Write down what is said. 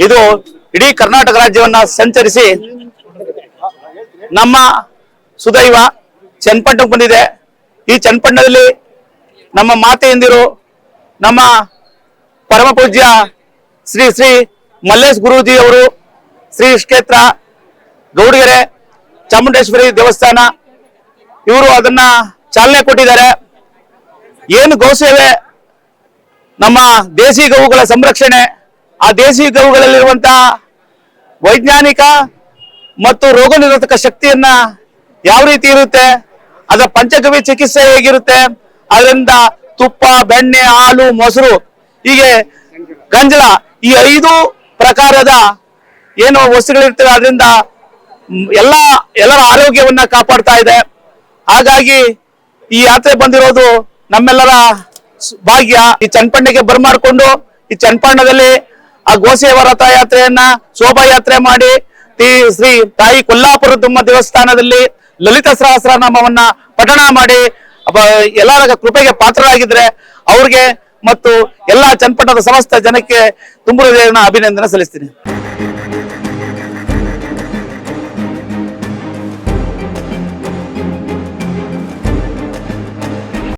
ಇದು ಇಡೀ ಕರ್ನಾಟಕ ರಾಜ್ಯವನ್ನ ಸಂಚರಿಸಿ ನಮ್ಮ ಸುದೈವ ಚನ್ನಪಟ್ಟಣಕ್ಕೆ ಬಂದಿದೆ. ಈ ಚನ್ನಪಟ್ಟಣದಲ್ಲಿ ನಮ್ಮ ಮಾತೆಯಂದಿರು, ನಮ್ಮ ಪರಮ ಪೂಜ್ಯ ಶ್ರೀ ಶ್ರೀ ಮಲ್ಲೇಶ್ ಗುರೂಜಿ ಅವರು ಶ್ರೀ ಕ್ಷೇತ್ರ ಗೌಡಗೆರೆ ಚಾಮುಂಡೇಶ್ವರಿ ದೇವಸ್ಥಾನ ಇವರು ಅದನ್ನ ಚಾಲನೆ ಕೊಟ್ಟಿದ್ದಾರೆ. ಏನು ಗೋಸೇವೆ, ನಮ್ಮ ದೇಸಿ ಗೋವುಗಳ ಸಂರಕ್ಷಣೆ, ಆ ದೇಸಿ ಗೋವುಗಳಲ್ಲಿರುವಂತಹ ವೈಜ್ಞಾನಿಕ ಮತ್ತು ರೋಗ ನಿರೋಧಕ ಶಕ್ತಿಯನ್ನ ಯಾವ ರೀತಿ ಇರುತ್ತೆ, ಅದರ ಪಂಚಗವ್ಯ ಚಿಕಿತ್ಸೆ ಹೇಗಿರುತ್ತೆ, ಅದರಿಂದ ತುಪ್ಪ, ಬೆಣ್ಣೆ, ಹಾಲು, ಮೊಸರು, ಹೀಗೆ ಗಂಜಲ, ಈ 5 ಪ್ರಕಾರದ ಏನು ವಸ್ತುಗಳಿರ್ತವೆ ಅದರಿಂದ ಎಲ್ಲರ ಆರೋಗ್ಯವನ್ನ ಕಾಪಾಡ್ತಾ ಇದೆ. ಹಾಗಾಗಿ ಈ ಯಾತ್ರೆ ಬಂದಿರೋದು ನಮ್ಮೆಲ್ಲರ ಭಾಗ್ಯ. ಈ ಚನ್ನಪಟ್ಟಣಕ್ಕೆ ಬರಮಾಡಿಕೊಂಡು ಈ ಚನ್ನಪಟ್ಟಣದಲ್ಲಿ ಆ ಗೋಸೇವಾ ರಥಯಾತ್ರೆಯನ್ನ ಶೋಭಾಯಾತ್ರೆ ಮಾಡಿ ಶ್ರೀ ತಾಯಿ ಕೊಲ್ಲಾಪುರದಮ್ಮ ದೇವಸ್ಥಾನದಲ್ಲಿ ಲಲಿತ ಸಹಸ್ರನಾಮವನ್ನ ಪಠಣ ಮಾಡಿ ಎಲ್ಲರ ಕೃಪೆಗೆ ಪಾತ್ರರಾಗಿದ್ರೆ ಅವ್ರಿಗೆ ಮತ್ತು ಎಲ್ಲಾ ಚನ್ನಪಟ್ಟಣದ ಸಮಸ್ತ ಜನಕ್ಕೆ ತುಂಬ ಹೃದಯದ ಅಭಿನಂದನೆ ಸಲ್ಲಿಸ್ತೀನಿ.